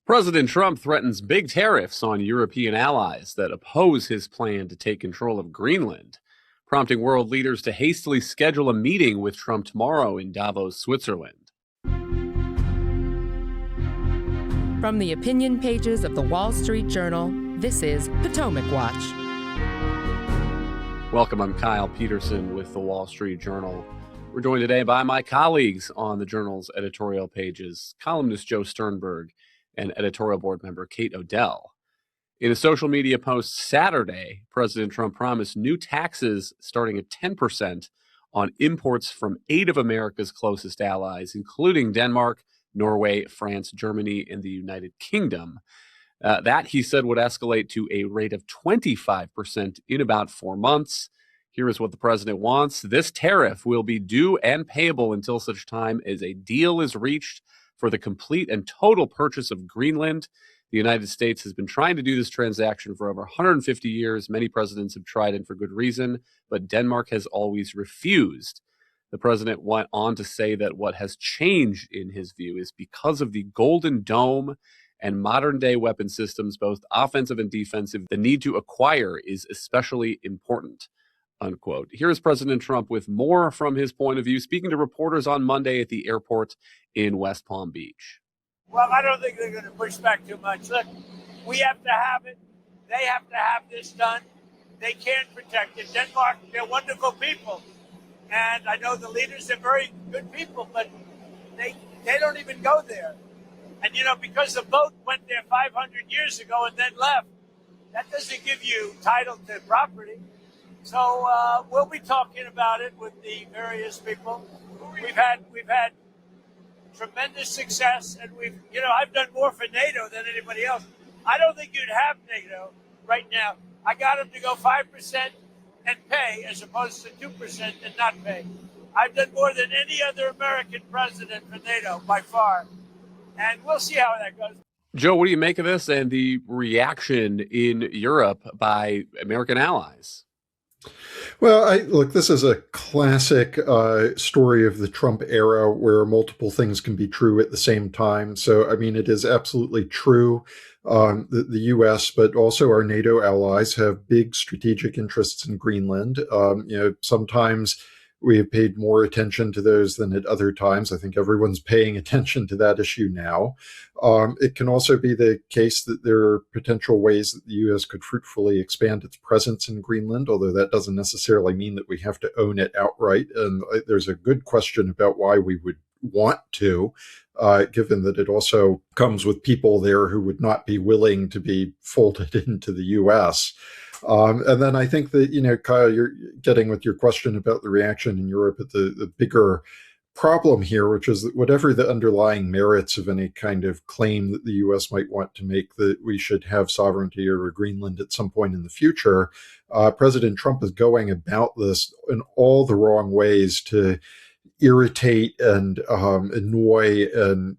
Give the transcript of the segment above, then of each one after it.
President Trump threatens big tariffs on European allies that oppose his plan to take control of Greenland, prompting world leaders to hastily schedule a meeting with Trump tomorrow in Davos, Switzerland. From the opinion pages of the Wall Street Journal, this is Potomac Watch. Welcome, I'm Kyle Peterson with the Wall Street Journal. We're joined today by my colleagues on the Journal's editorial pages, columnist Joe Sternberg and editorial board member Kate Odell. In a social media post Saturday, President Trump promised new taxes starting at 10% on imports from 8 of America's closest allies, including Denmark, Norway, France, Germany, and the United Kingdom. That, he said, would escalate to a rate of 25% in about 4 months. Here is what the president wants. This tariff will be due and payable until such time as a deal is reached for the complete and total purchase of Greenland. The United States has been trying to do this transaction for over 150 years. Many presidents have tried, and for good reason, but Denmark has always refused. The president went on to say that what has changed, in his view, is because of the Golden Dome and modern-day weapon systems, both offensive and defensive, the need to acquire is especially important, unquote. Here is President Trump with more from his point of view, speaking to reporters on Monday at the airport in West Palm Beach. Well, I don't think they're going to push back too much. Look, we have to have it. They have to have this done. They can't protect it. Denmark, they're wonderful people. And I know the leaders are very good people, but they don't even go there. And, you know, because the boat went there 500 years ago and then left, that doesn't give you title to property. So we'll be talking about it with the various people. We've had tremendous success, and I've done more for NATO than anybody else. I don't think you'd have NATO right now. I got them to go 5% and pay as opposed to 2% and not pay. I've done more than any other American president for NATO by far, and we'll see how that goes. Joe, what do you make of this and the reaction in Europe by American allies? Well, look, this is a classic story of the Trump era where multiple things can be true at the same time. So, I mean, it is absolutely true. The U.S., but also our NATO allies have big strategic interests in Greenland. Sometimes we have paid more attention to those than at other times. I think everyone's paying attention to that issue now. It can also be the case that there are potential ways that the U.S. could fruitfully expand its presence in Greenland, although that doesn't necessarily mean that we have to own it outright. And there's a good question about why we would want to, given that it also comes with people there who would not be willing to be folded into the U.S. And then I think that, Kyle, you're getting with your question about the reaction in Europe at the bigger problem here, which is that whatever the underlying merits of any kind of claim that the U.S. might want to make that we should have sovereignty over Greenland at some point in the future, President Trump is going about this in all the wrong ways to irritate and annoy and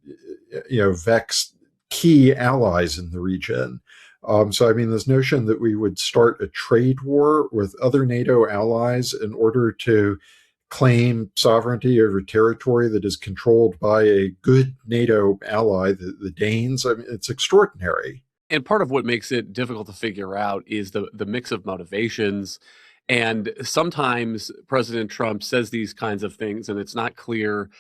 vex key allies in the region. So, I mean, this notion that we would start a trade war with other NATO allies in order to claim sovereignty over territory that is controlled by a good NATO ally, the Danes, I mean, it's extraordinary. And part of what makes it difficult to figure out is the mix of motivations. And sometimes President Trump says these kinds of things, and it's not clear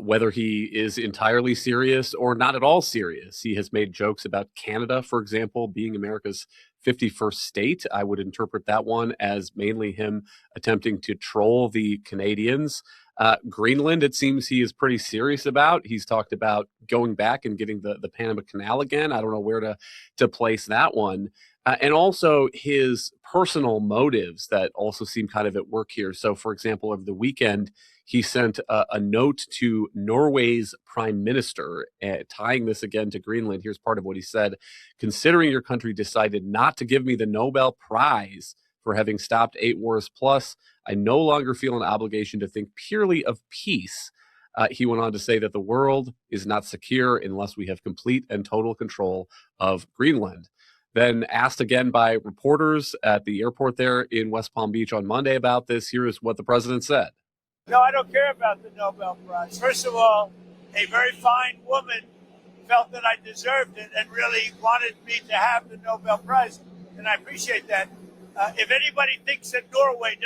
whether he is entirely serious or not at all serious. He has made jokes about Canada, for example, being America's 51st state. I would interpret that one as mainly him attempting to troll the Canadians. Greenland, it seems he is pretty serious about. He's talked about going back and getting the Panama Canal again. I don't know where to place that one. And also his personal motives that also seem kind of at work here. So, for example, over the weekend, he sent a note to Norway's prime minister, tying this again to Greenland. Here's part of what he said. Considering your country decided not to give me the Nobel Prize for having stopped 8 wars plus, I no longer feel an obligation to think purely of peace. He went on to say that the world is not secure unless we have complete and total control of Greenland. Then asked again by reporters at the airport there in West Palm Beach on Monday about this, here is what the president said. No, I don't care about the Nobel Prize. First of all, a very fine woman felt that I deserved it and really wanted me to have the Nobel Prize, and I appreciate that. If anybody thinks that Norway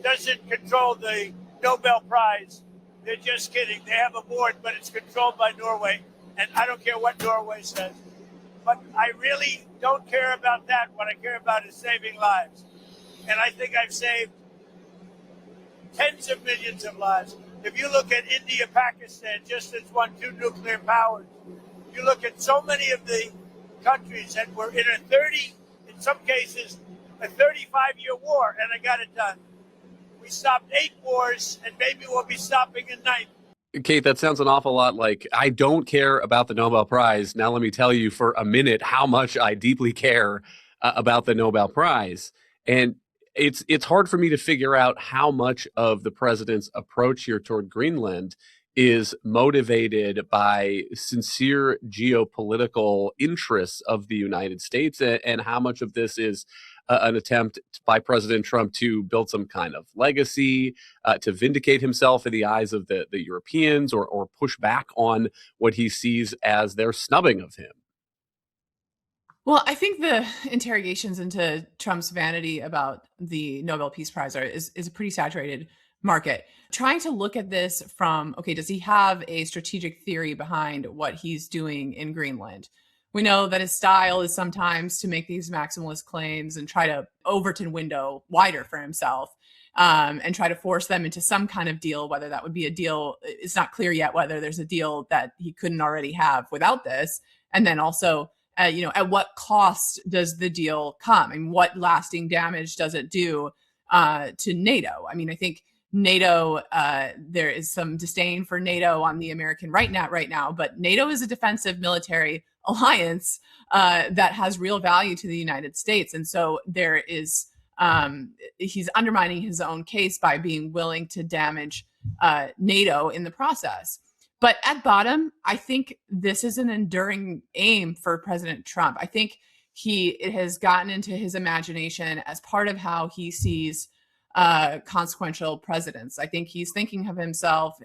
doesn't control the Nobel Prize, they're just kidding. They have a board, but it's controlled by Norway, and I don't care what Norway says. But I really don't care about that. What I care about is saving lives. And I think I've saved tens of millions of lives. If you look at India, Pakistan, just as 2 nuclear powers, you look at so many of the countries that were in in some cases, a 35-year war, and I got it done. We stopped 8 wars, and maybe we'll be stopping a 9th. Kate, that sounds an awful lot like I don't care about the Nobel Prize. Now let me tell you for a minute how much I deeply care about the Nobel Prize. And it's hard for me to figure out how much of the president's approach here toward Greenland is motivated by sincere geopolitical interests of the United States, and how much of this is an attempt by President Trump to build some kind of legacy, to vindicate himself in the eyes of the Europeans, or push back on what he sees as their snubbing of him. Well, I think the interrogations into Trump's vanity about the Nobel Peace Prize is a pretty saturated market. Trying to look at this from, okay, does he have a strategic theory behind what he's doing in Greenland? We know that his style is sometimes to make these maximalist claims and try to Overton window wider for himself, and try to force them into some kind of deal, whether that would be a deal. It's not clear yet whether there's a deal that he couldn't already have without this. And then also, at what cost does the deal come? And what lasting damage does it do to NATO? I mean, I think NATO, there is some disdain for NATO on the American right now, but NATO is a defensive military alliance that has real value to the United States. And so there is, he's undermining his own case by being willing to damage NATO in the process. But at bottom, I think this is an enduring aim for President Trump. I think it has gotten into his imagination as part of how he sees consequential presidents. I think he's thinking of himself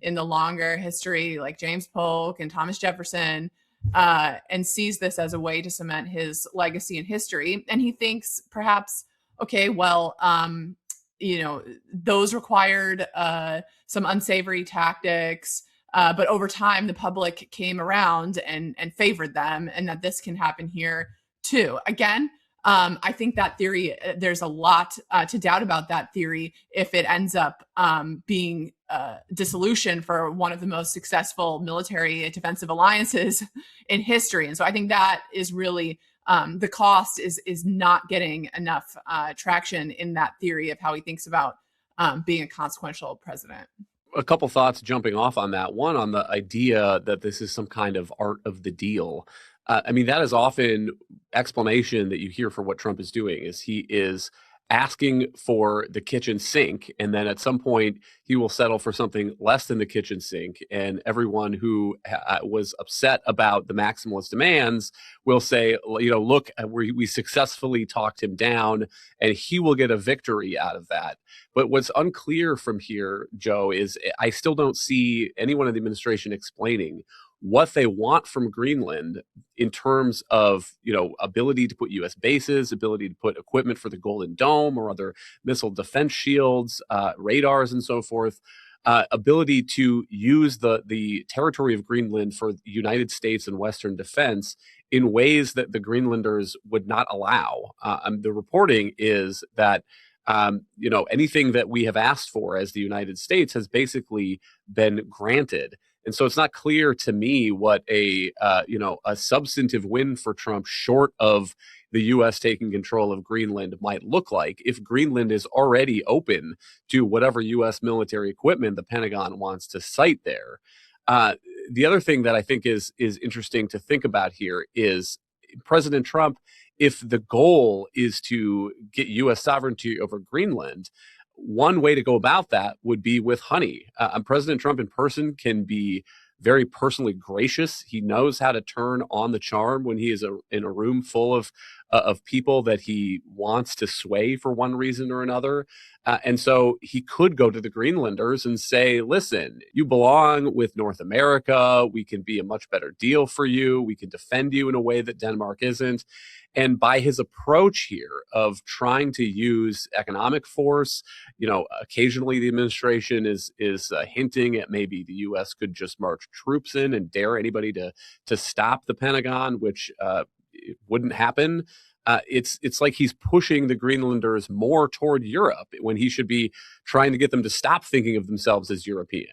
in the longer history, like James Polk and Thomas Jefferson, and sees this as a way to cement his legacy in history. And he thinks perhaps, okay, well, those required some unsavory tactics, but over time the public came around and favored them, and that this can happen here too. Again, I think that theory, there's a lot to doubt about that theory if it ends up being dissolution for one of the most successful military defensive alliances in history. And so I think that is really the cost is not getting enough traction in that theory of how he thinks about being a consequential president. A couple thoughts jumping off on that. One, on the idea that this is some kind of art of the deal. I mean, that is often explanation that you hear for what Trump is doing, is he is asking for the kitchen sink, and then at some point he will settle for something less than the kitchen sink, and everyone who was upset about the maximalist demands will say, look, we successfully talked him down, and he will get a victory out of that. But what's unclear from here, Joe, is I still don't see anyone in the administration explaining what they want from Greenland in terms of, ability to put U.S. bases, ability to put equipment for the Golden Dome or other missile defense shields, radars, and so forth, ability to use the territory of Greenland for United States and Western defense in ways that the Greenlanders would not allow. The reporting is that anything that we have asked for as the United States has basically been granted. And so it's not clear to me what a substantive win for Trump short of the U.S. taking control of Greenland might look like if Greenland is already open to whatever U.S. military equipment the Pentagon wants to site there. The other thing that I think is interesting to think about here is President Trump, if the goal is to get U.S. sovereignty over Greenland, one way to go about that would be with honey. President Trump in person can be very personally gracious. He knows how to turn on the charm when he is in a room full of of people that he wants to sway for one reason or another. And so he could go to the Greenlanders and say, listen, you belong with North America. We can be a much better deal for you. We can defend you in a way that Denmark isn't. And by his approach here of trying to use economic force, occasionally the administration is hinting at maybe the U.S. could just march troops in and dare anybody to stop the Pentagon, which it wouldn't happen. It's like he's pushing the Greenlanders more toward Europe when he should be trying to get them to stop thinking of themselves as European.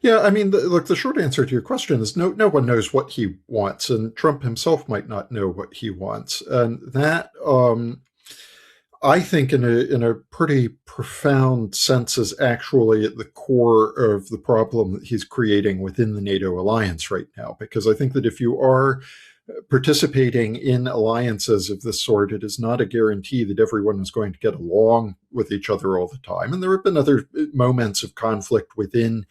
Yeah, I mean, look, the short answer to your question is no one knows what he wants, and Trump himself might not know what he wants. And that, I think, in a pretty profound sense, is actually at the core of the problem that he's creating within the NATO alliance right now. Because I think that if you are participating in alliances of this sort, it is not a guarantee that everyone is going to get along with each other all the time. And there have been other moments of conflict within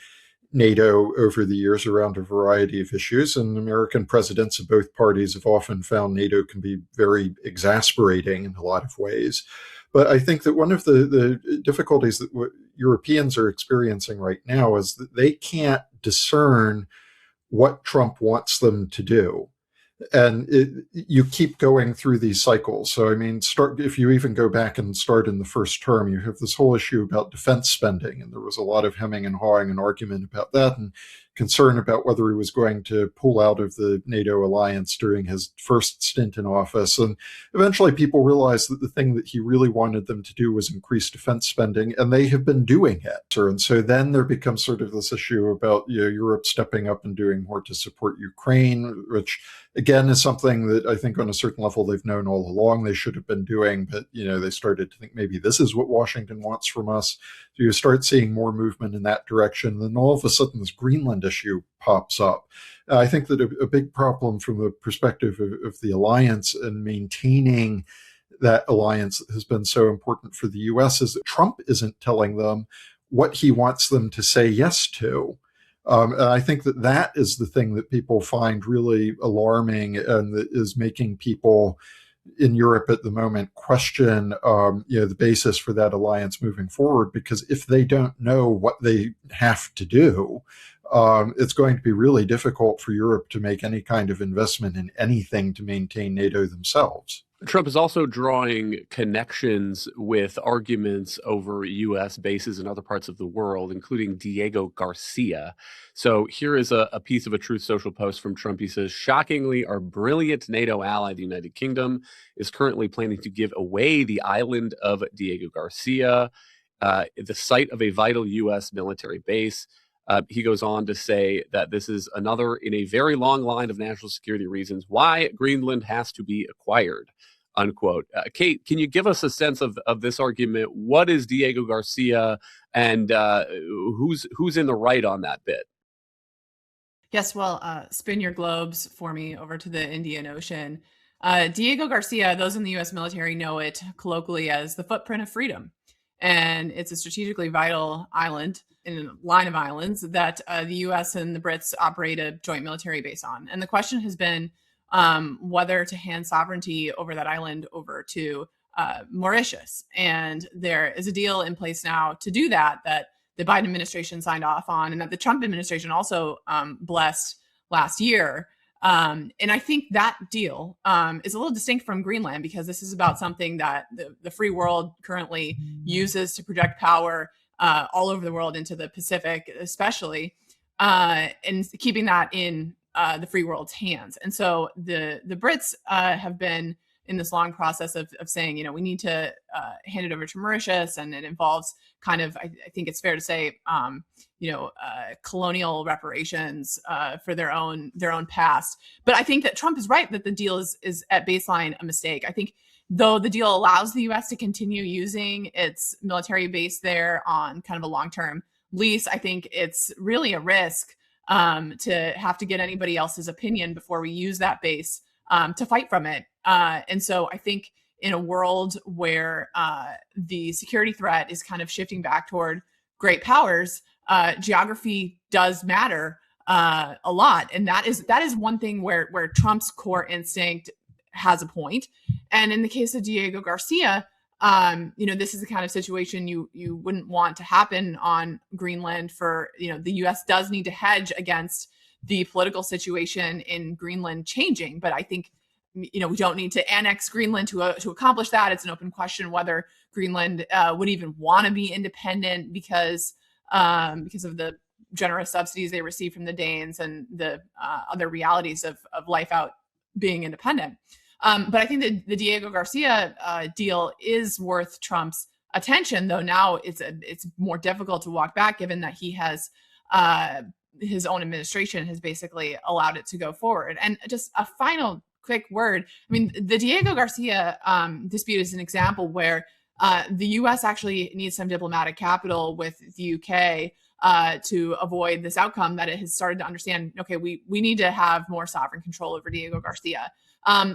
NATO over the years around a variety of issues, and American presidents of both parties have often found NATO can be very exasperating in a lot of ways. But I think that one of the difficulties that Europeans are experiencing right now is that they can't discern what Trump wants them to do. And you keep going through these cycles. So, I mean, if you even go back and start in the first term, you have this whole issue about defense spending. And there was a lot of hemming and hawing and argument about that, and concern about whether he was going to pull out of the NATO alliance during his first stint in office. And eventually people realized that the thing that he really wanted them to do was increase defense spending, and they have been doing it. And so then there becomes sort of this issue about Europe stepping up and doing more to support Ukraine, which again is something that I think on a certain level they've known all along they should have been doing, but they started to think maybe this is what Washington wants from us. So you start seeing more movement in that direction. Then all of a sudden this Greenland issue pops up. I think that a big problem from the perspective of the alliance and maintaining that alliance that has been so important for the US is that Trump isn't telling them what he wants them to say yes to. And I think that is the thing that people find really alarming, and that is making people in Europe at the moment question, the basis for that alliance moving forward. Because if they don't know what they have to do, it's going to be really difficult for Europe to make any kind of investment in anything to maintain NATO themselves. Trump is also drawing connections with arguments over U.S. bases in other parts of the world, including Diego Garcia. So here is a piece of a Truth Social post from Trump. He says, shockingly, our brilliant NATO ally, the United Kingdom, is currently planning to give away the island of Diego Garcia, the site of a vital U.S. military base. He goes on to say that this is another in a very long line of national security reasons why Greenland has to be acquired, unquote. Kate, can you give us a sense of this argument? What is Diego Garcia, and who's in the right on that bit? Yes, well, spin your globes for me over to the Indian Ocean. Diego Garcia, those in the U.S. military know it colloquially as the footprint of freedom. And it's a strategically vital island in a line of islands that the U.S. and the Brits operate a joint military base on. And the question has been whether to hand sovereignty over that island over to Mauritius. And there is a deal in place now to do that the Biden administration signed off on, and that the Trump administration also blessed last year. And I think that deal is a little distinct from Greenland, because this is about something that the free world currently uses to project power all over the world, into the Pacific especially, and keeping that in the free world's hands. And so the Brits have been in this long process of saying, we need to hand it over to Mauritius, and it involves kind of, I think it's fair to say, colonial reparations for their own past. But I think that Trump is right that the deal is at baseline a mistake. I think though the deal allows the U.S. to continue using its military base there on kind of a long-term lease, I think it's really a risk to have to get anybody else's opinion before we use that base to fight from it. And so I think in a world where the security threat is kind of shifting back toward great powers, geography does matter a lot. And that is one thing where Trump's core instinct has a point. And in the case of Diego Garcia, this is the kind of situation you wouldn't want to happen on Greenland. For the U.S. does need to hedge against the political situation in Greenland changing, but I think we don't need to annex Greenland to accomplish that. It's an open question whether Greenland would even want to be independent because of the generous subsidies they receive from the Danes and the other realities of life out being independent. But I think that the Diego Garcia deal is worth Trump's attention, though now it's more difficult to walk back, given that he has his own administration has basically allowed it to go forward. And just a final quick word. I mean, the Diego Garcia dispute is an example where the U.S. actually needs some diplomatic capital with the UK to avoid this outcome that it has started to understand. Okay, we need to have more sovereign control over Diego Garcia.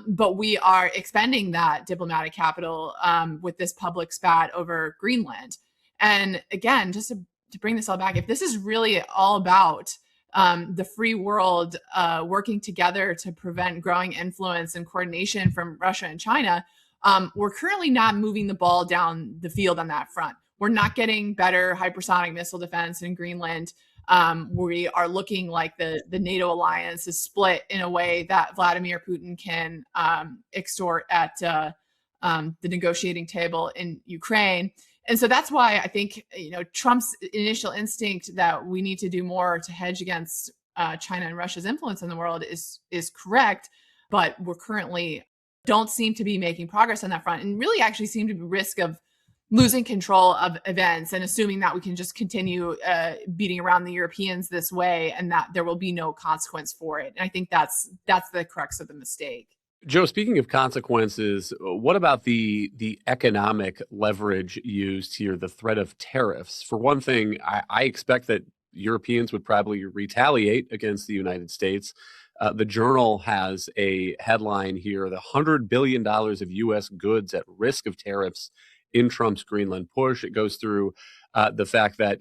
But we are expending that diplomatic capital with this public spat over Greenland. And again, just to bring this all back, if this is really all about the free world working together to prevent growing influence and coordination from Russia and China, we're currently not moving the ball down the field on that front. We're not getting better hypersonic missile defense in Greenland. We are looking like the NATO alliance is split in a way that Vladimir Putin can extort at the negotiating table in Ukraine. And so that's why I think Trump's initial instinct that we need to do more to hedge against China and Russia's influence in the world is correct, but we're currently don't seem to be making progress on that front, and really actually seem to be risk of losing control of events and assuming that we can just continue beating around the Europeans this way and that there will be no consequence for it. And I think that's the crux of the mistake. Joe, speaking of consequences, what about the economic leverage used here, the threat of tariffs? For one thing, I expect that Europeans would probably retaliate against the United States. The Journal has a headline here, the $100 billion of U.S. goods at risk of tariffs in Trump's Greenland push. It goes through the fact that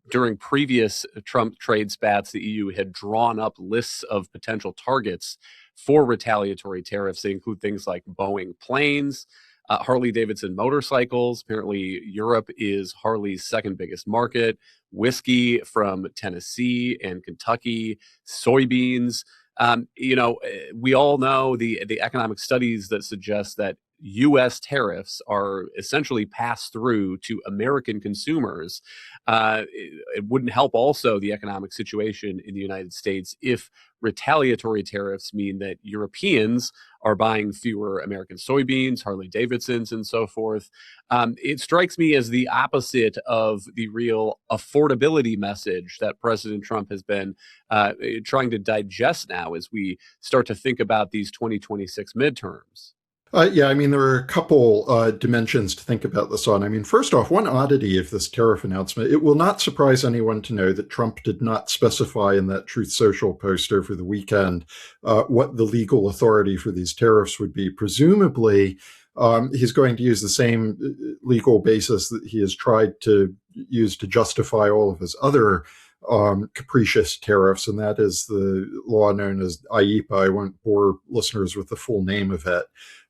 during previous Trump trade spats, the EU had drawn up lists of potential targets for retaliatory tariffs. They include things like Boeing planes, Harley-Davidson motorcycles. Apparently, Europe is Harley's second biggest market. Whiskey from Tennessee and Kentucky, soybeans. We all know the economic studies that suggest that U.S. tariffs are essentially passed through to American consumers. It wouldn't help also the economic situation in the United States if retaliatory tariffs mean that Europeans are buying fewer American soybeans, Harley-Davidsons, and so forth. It strikes me as the opposite of the real affordability message that President Trump has been trying to digest now as we start to think about these 2026 midterms. There are a couple dimensions to think about this on. First off, one oddity of this tariff announcement, it will not surprise anyone to know that Trump did not specify in that Truth Social post over the weekend what the legal authority for these tariffs would be. Presumably, he's going to use the same legal basis that he has tried to use to justify all of his other capricious tariffs, and that is the law known as IEEPA. I won't bore listeners with the full name of it,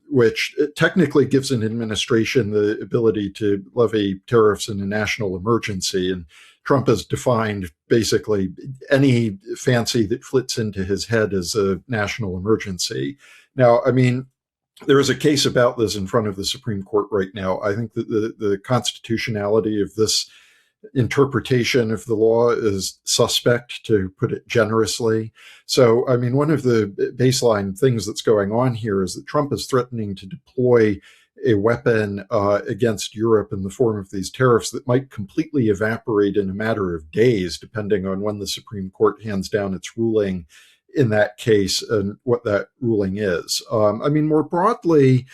which technically gives an administration the ability to levy tariffs in a national emergency. And Trump has defined basically any fancy that flits into his head as a national emergency. Now, there is a case about this in front of the Supreme Court right now. I think that the constitutionality of this interpretation of the law is suspect, to put it generously. So, one of the baseline things that's going on here is that Trump is threatening to deploy a weapon against Europe in the form of these tariffs that might completely evaporate in a matter of days, depending on when the Supreme Court hands down its ruling in that case and what that ruling is. More broadly,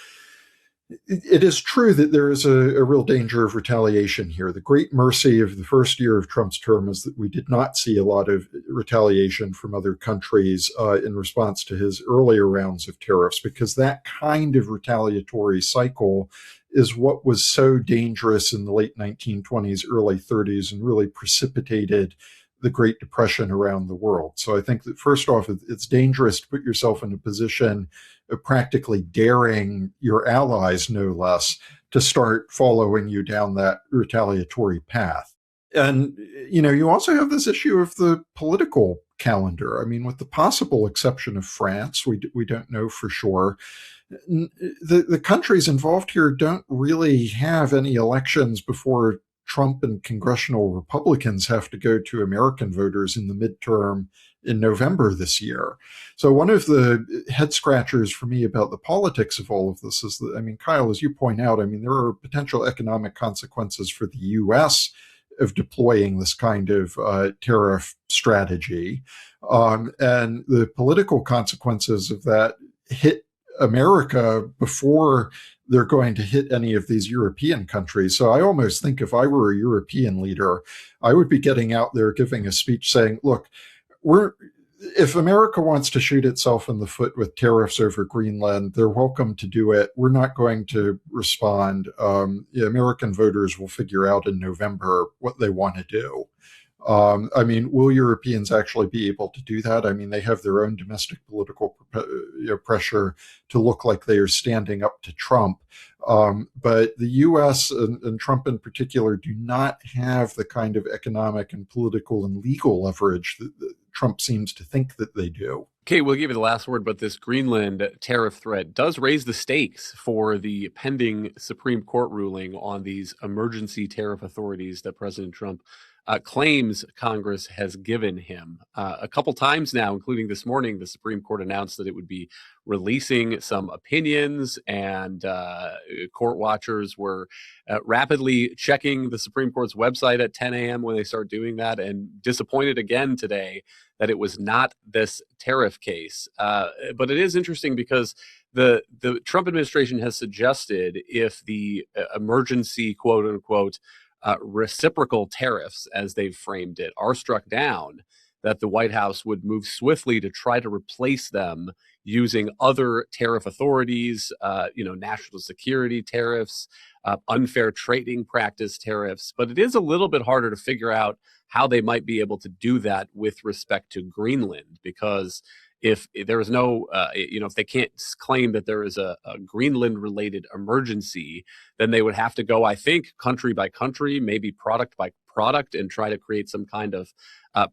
it is true that there is a real danger of retaliation here. The great mercy of the first year of Trump's term is that we did not see a lot of retaliation from other countries in response to his earlier rounds of tariffs, because that kind of retaliatory cycle is what was so dangerous in the late 1920s, early 30s, and really precipitated the Great Depression around the world. So I think that first off, it's dangerous to put yourself in a position of practically daring your allies, no less, to start following you down that retaliatory path. And, you also have this issue of the political calendar. I mean, with the possible exception of France, we don't know for sure. The countries involved here don't really have any elections before Trump and congressional Republicans have to go to American voters in the midterm in November this year. So one of the head scratchers for me about the politics of all of this is that, I mean, Kyle, as you point out, I mean, there are potential economic consequences for the U.S. of deploying this kind of tariff strategy. And the political consequences of that hit America before they're going to hit any of these European countries. So I almost think if I were a European leader, I would be getting out there giving a speech saying, look, if America wants to shoot itself in the foot with tariffs over Greenland, they're welcome to do it. We're not going to respond. American voters will figure out in November what they want to do. I mean, will Europeans actually be able to do that? I mean, they have their own domestic political pressure to look like they are standing up to Trump. But the U.S. and Trump in particular do not have the kind of economic and political and legal leverage that Trump seems to think that they do. Okay, we'll give you the last word, but this Greenland tariff threat does raise the stakes for the pending Supreme Court ruling on these emergency tariff authorities that President Trump claims Congress has given him. A couple times now, including this morning, the Supreme Court announced that it would be releasing some opinions, and court watchers were rapidly checking the Supreme Court's website at 10 a.m. when they start doing that, and disappointed again today that it was not this tariff case. But it is interesting because the Trump administration has suggested if the emergency, quote unquote, reciprocal tariffs, as they've framed it, are struck down, that the White House would move swiftly to try to replace them using other tariff authorities, national security tariffs, unfair trading practice tariffs. But it is a little bit harder to figure out how they might be able to do that with respect to Greenland, because if there is no, if they can't claim that there is a Greenland-related emergency, then they would have to go, I think, country by country, maybe product by product, and try to create some kind of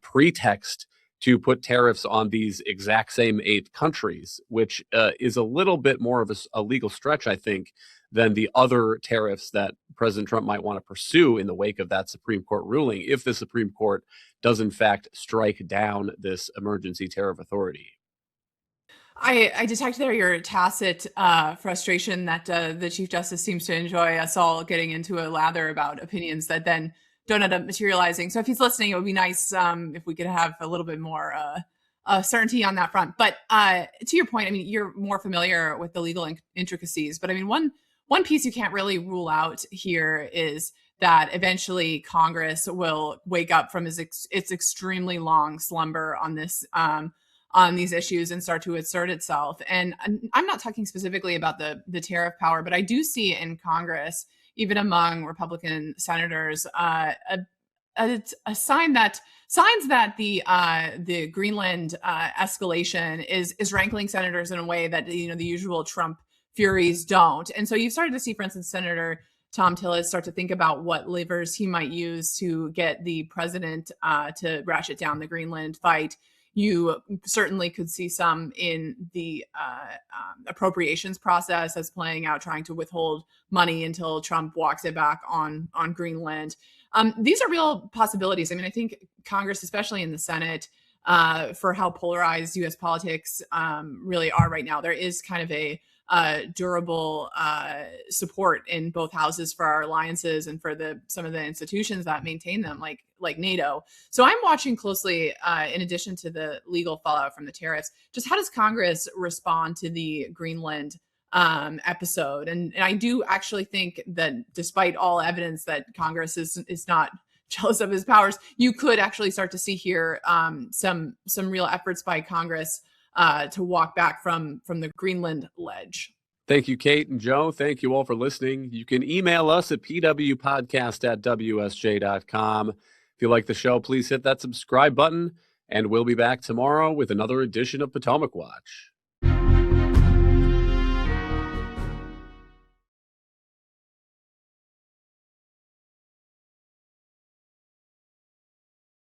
pretext to put tariffs on these exact same 8 countries, which is a little bit more of a legal stretch, I think, than the other tariffs that President Trump might want to pursue in the wake of that Supreme Court ruling, if the Supreme Court does in fact strike down this emergency tariff authority. I detect there your tacit frustration that the Chief Justice seems to enjoy us all getting into a lather about opinions that then don't end up materializing. So if he's listening, it would be nice if we could have a little bit more certainty on that front. But to your point, I mean, you're more familiar with the legal intricacies. But I mean, one piece you can't really rule out here is that eventually Congress will wake up from its extremely long slumber on this on these issues and start to assert itself. And I'm not talking specifically about the tariff power, but I do see in Congress, even among Republican senators, a signs that the Greenland escalation is rankling senators in a way that the usual Trump furies don't. And so you've started to see, for instance, Senator Tom Tillis start to think about what levers he might use to get the president to ratchet down the Greenland fight. You certainly could see some in the appropriations process as playing out, trying to withhold money until Trump walks it back on Greenland. These are real possibilities. I mean, I think Congress, especially in the Senate, for how polarized U.S. politics really are right now, there is kind of a durable support in both houses for our alliances and for some of the institutions that maintain them, like NATO. So I'm watching closely, in addition to the legal fallout from the tariffs, just how does Congress respond to the Greenland episode? And I do actually think that despite all evidence that Congress is not jealous of his powers, you could actually start to see here some real efforts by Congress to walk back from the Greenland ledge. Thank you, Kate and Joe. Thank you all for listening. You can email us at pwpodcast@wsj.com. If you like the show, please hit that subscribe button, and we'll be back tomorrow with another edition of Potomac Watch.